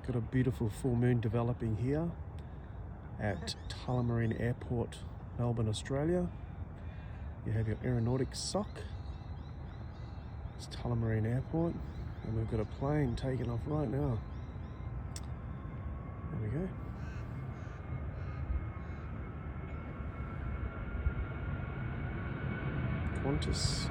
Got a beautiful full moon developing here at Melbourne Airport, Melbourne, Australia. You have your aeronautics sock. It's Melbourne Airport, and we've got a plane taking off right now. There we go. Qantas.